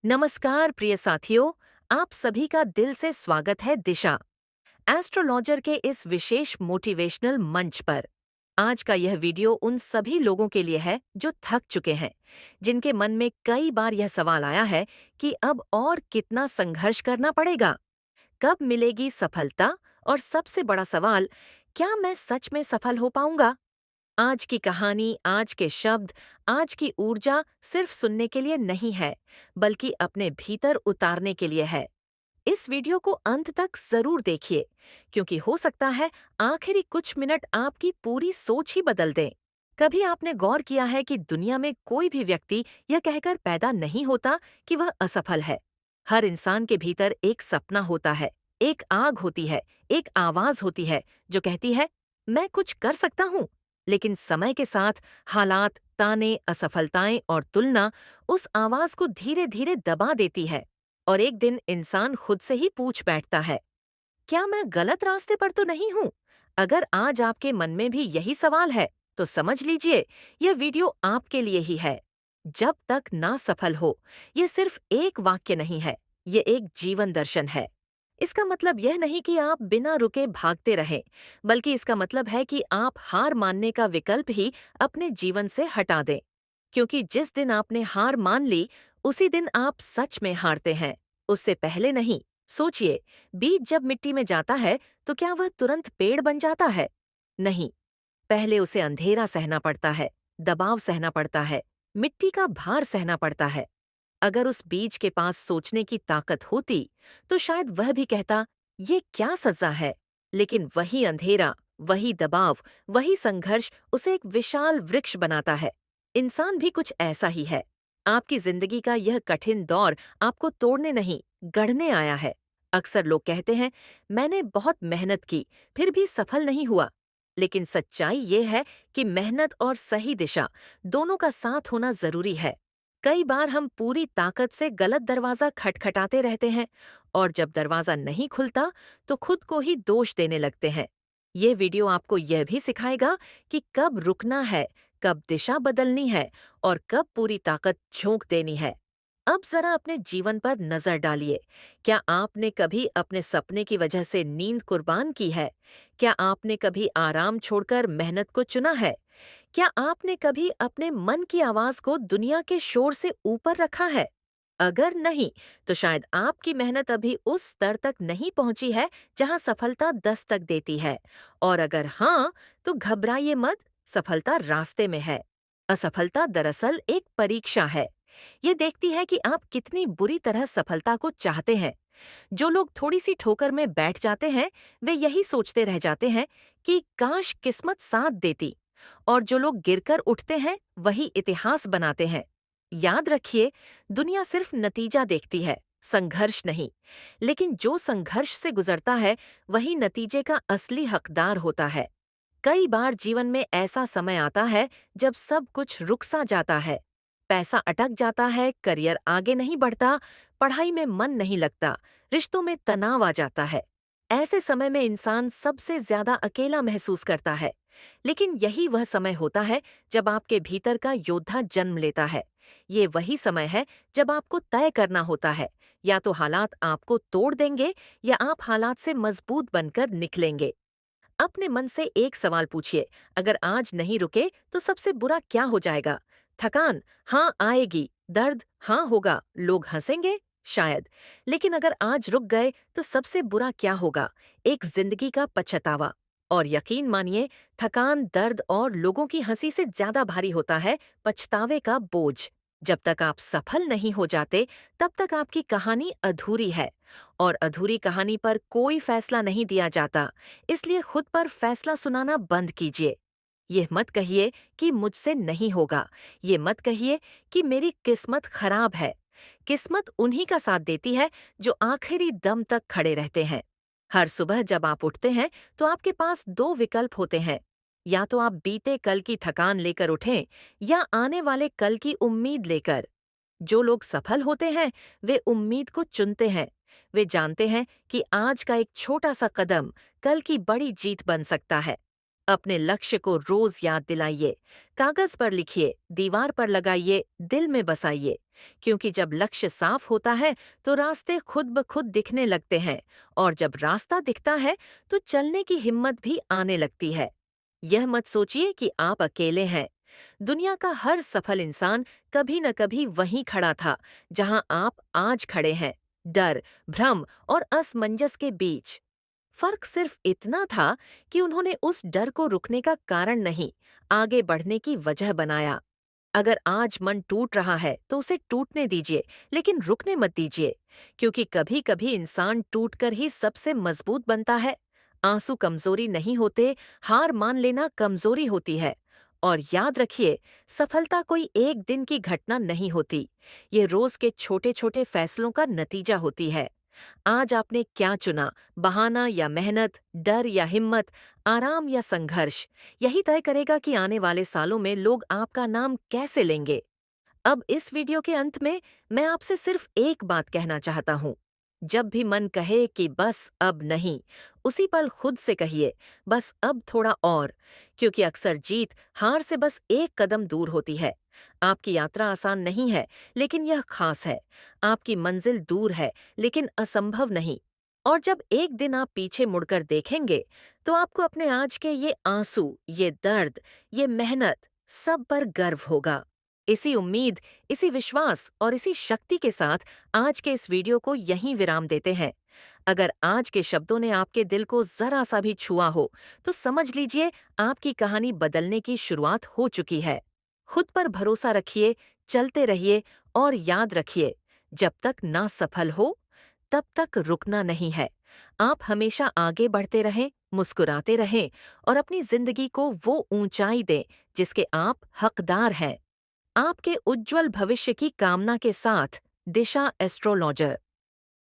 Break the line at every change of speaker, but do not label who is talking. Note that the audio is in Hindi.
नमस्कार प्रिय साथियों, आप सभी का दिल से स्वागत है दिशा एस्ट्रोलॉजर के इस विशेष मोटिवेशनल मंच पर। आज का यह वीडियो उन सभी लोगों के लिए है जो थक चुके हैं, जिनके मन में कई बार यह सवाल आया है कि अब और कितना संघर्ष करना पड़ेगा, कब मिलेगी सफलता और सबसे बड़ा सवाल, क्या मैं सच में सफल हो पाऊंगा। आज की कहानी, आज के शब्द, आज की ऊर्जा सिर्फ सुनने के लिए नहीं है, बल्कि अपने भीतर उतारने के लिए है। इस वीडियो को अंत तक जरूर देखिए, क्योंकि हो सकता है आखिरी कुछ मिनट आपकी पूरी सोच ही बदल दें। कभी आपने गौर किया है कि दुनिया में कोई भी व्यक्ति यह कहकर पैदा नहीं होता कि वह असफल है। हर इंसान के भीतर एक सपना होता है, एक आग होती है, एक आवाज होती है जो कहती है, मैं कुछ कर सकता हूँ। लेकिन समय के साथ हालात, ताने, असफलताएं और तुलना उस आवाज को धीरे धीरे दबा देती है। और एक दिन इंसान खुद से ही पूछ बैठता है, क्या मैं गलत रास्ते पर तो नहीं हूँ? अगर आज आपके मन में भी यही सवाल है, तो समझ लीजिए, यह वीडियो आपके लिए ही है। जब तक ना सफल हो, ये सिर्फ एक वाक्य नहीं है, ये एक जीवन दर्शन है। इसका मतलब यह नहीं कि आप बिना रुके भागते रहें, बल्कि इसका मतलब है कि आप हार मानने का विकल्प ही अपने जीवन से हटा दें। क्योंकि जिस दिन आपने हार मान ली, उसी दिन आप सच में हारते हैं, उससे पहले नहीं। सोचिए, बीज जब मिट्टी में जाता है तो क्या वह तुरंत पेड़ बन जाता है? नहीं, पहले उसे अंधेरा सहना पड़ता है, दबाव सहना पड़ता है, मिट्टी का भार सहना पड़ता है। अगर उस बीज के पास सोचने की ताकत होती, तो शायद वह भी कहता, ये क्या सजा है। लेकिन वही अंधेरा, वही दबाव, वही संघर्ष उसे एक विशाल वृक्ष बनाता है। इंसान भी कुछ ऐसा ही है। आपकी जिंदगी का यह कठिन दौर आपको तोड़ने नहीं, गढ़ने आया है। अक्सर लोग कहते हैं, मैंने बहुत मेहनत की, फिर भी सफल नहीं हुआ। लेकिन सच्चाई ये है कि मेहनत और सही दिशा दोनों का साथ होना जरूरी है। कई बार हम पूरी ताकत से गलत दरवाजा खटखटाते रहते हैं, और जब दरवाजा नहीं खुलता तो खुद को ही दोष देने लगते हैं। ये वीडियो आपको यह भी सिखाएगा कि कब रुकना है, कब दिशा बदलनी है और कब पूरी ताकत झोंक देनी है। अब जरा अपने जीवन पर नजर डालिए। क्या आपने कभी अपने सपने की वजह से नींद कुर्बान की है? क्या आपने कभी आराम छोड़कर मेहनत को चुना है? क्या आपने कभी अपने मन की आवाज को दुनिया के शोर से ऊपर रखा है? अगर नहीं, तो शायद आपकी मेहनत अभी उस स्तर तक नहीं पहुंची है जहां सफलता दस्तक देती है। और अगर हाँ, तो घबराइए मत, सफलता रास्ते में है। असफलता दरअसल एक परीक्षा है। ये देखती है कि आप कितनी बुरी तरह सफलता को चाहते हैं। जो लोग थोड़ी सी ठोकर में बैठ जाते हैं, वे यही सोचते रह जाते हैं कि काश किस्मत साथ देती। और जो लोग गिरकर उठते हैं, वही इतिहास बनाते हैं। याद रखिए, दुनिया सिर्फ नतीजा देखती है, संघर्ष नहीं। लेकिन जो संघर्ष से गुजरता है, वही नतीजे का असली हकदार होता है। कई बार जीवन में ऐसा समय आता है जब सब कुछ रुक सा जाता है। पैसा अटक जाता है, करियर आगे नहीं बढ़ता, पढ़ाई में मन नहीं लगता, रिश्तों में तनाव आ जाता है। ऐसे समय में इंसान सबसे ज्यादा अकेला महसूस करता है। लेकिन यही वह समय होता है जब आपके भीतर का योद्धा जन्म लेता है। ये वही समय है जब आपको तय करना होता है, या तो हालात आपको तोड़ देंगे या आप हालात से मजबूत बनकर निकलेंगे। अपने मन से एक सवाल पूछिए, अगर आज नहीं रुके तो सबसे बुरा क्या हो जाएगा? थकान? हाँ आएगी। दर्द? हाँ होगा। लोग हंसेंगे? शायद। लेकिन अगर आज रुक गए तो सबसे बुरा क्या होगा? एक जिंदगी का पछतावा। और यकीन मानिए, थकान, दर्द और लोगों की हंसी से ज्यादा भारी होता है पछतावे का बोझ। जब तक आप सफल नहीं हो जाते, तब तक आपकी कहानी अधूरी है। और अधूरी कहानी पर कोई फैसला नहीं दिया जाता। इसलिए खुद पर फैसला सुनाना बंद कीजिए। ये मत कहिए कि मुझसे नहीं होगा। ये मत कहिए कि मेरी किस्मत खराब है। किस्मत उन्हीं का साथ देती है जो आखिरी दम तक खड़े रहते हैं। हर सुबह जब आप उठते हैं, तो आपके पास दो विकल्प होते हैं। या तो आप बीते कल की थकान लेकर उठें, या आने वाले कल की उम्मीद लेकर। जो लोग सफल होते हैं, वे उम्मीद को चुनते हैं। वे जानते हैं कि आज का एक छोटा सा कदम कल की बड़ी जीत बन सकता है। अपने लक्ष्य को रोज याद दिलाइए, कागज पर लिखिए, दीवार पर लगाइए, दिल में बसाइए। क्योंकि जब लक्ष्य साफ होता है तो रास्ते खुद ब खुद दिखने लगते हैं, और जब रास्ता दिखता है तो चलने की हिम्मत भी आने लगती है। यह मत सोचिए कि आप अकेले हैं। दुनिया का हर सफल इंसान कभी न कभी वहीं खड़ा था जहां आप आज खड़े हैं, डर, भ्रम और असमंजस के बीच। फर्क सिर्फ इतना था कि उन्होंने उस डर को रुकने का कारण नहीं, आगे बढ़ने की वजह बनाया। अगर आज मन टूट रहा है तो उसे टूटने दीजिए, लेकिन रुकने मत दीजिए। क्योंकि कभी कभी इंसान टूटकर ही सबसे मजबूत बनता है। आंसू कमजोरी नहीं होते, हार मान लेना कमजोरी होती है। और याद रखिए, सफलता कोई एक दिन की घटना नहीं होती। ये रोज के छोटे छोटे फैसलों का नतीजा होती है। आज आपने क्या चुना, बहाना या मेहनत, डर या हिम्मत, आराम या संघर्ष, यही तय करेगा कि आने वाले सालों में लोग आपका नाम कैसे लेंगे। अब इस वीडियो के अंत में मैं आपसे सिर्फ एक बात कहना चाहता हूँ। जब भी मन कहे कि बस अब नहीं, उसी पल खुद से कहिए, बस अब थोड़ा और। क्योंकि अक्सर जीत हार से बस एक कदम दूर होती है। आपकी यात्रा आसान नहीं है, लेकिन यह खास है। आपकी मंजिल दूर है, लेकिन असंभव नहीं। और जब एक दिन आप पीछे मुड़कर देखेंगे, तो आपको अपने आज के ये आंसू, ये दर्द, ये मेहनत, सब पर गर्व होगा। इसी उम्मीद, इसी विश्वास और इसी शक्ति के साथ आज के इस वीडियो को यहीं विराम देते हैं। अगर आज के शब्दों ने आपके दिल को जरा सा भी छुआ हो, तो समझ लीजिए आपकी कहानी बदलने की शुरुआत हो चुकी है। खुद पर भरोसा रखिए, चलते रहिए और याद रखिए, जब तक ना सफल हो, तब तक रुकना नहीं है। आप हमेशा आगे बढ़ते रहें, मुस्कुराते रहें और अपनी जिंदगी को वो ऊंचाई दें जिसके आप हकदार हैं। आपके उज्जवल भविष्य की कामना के साथ, दिशा एस्ट्रोलॉजर।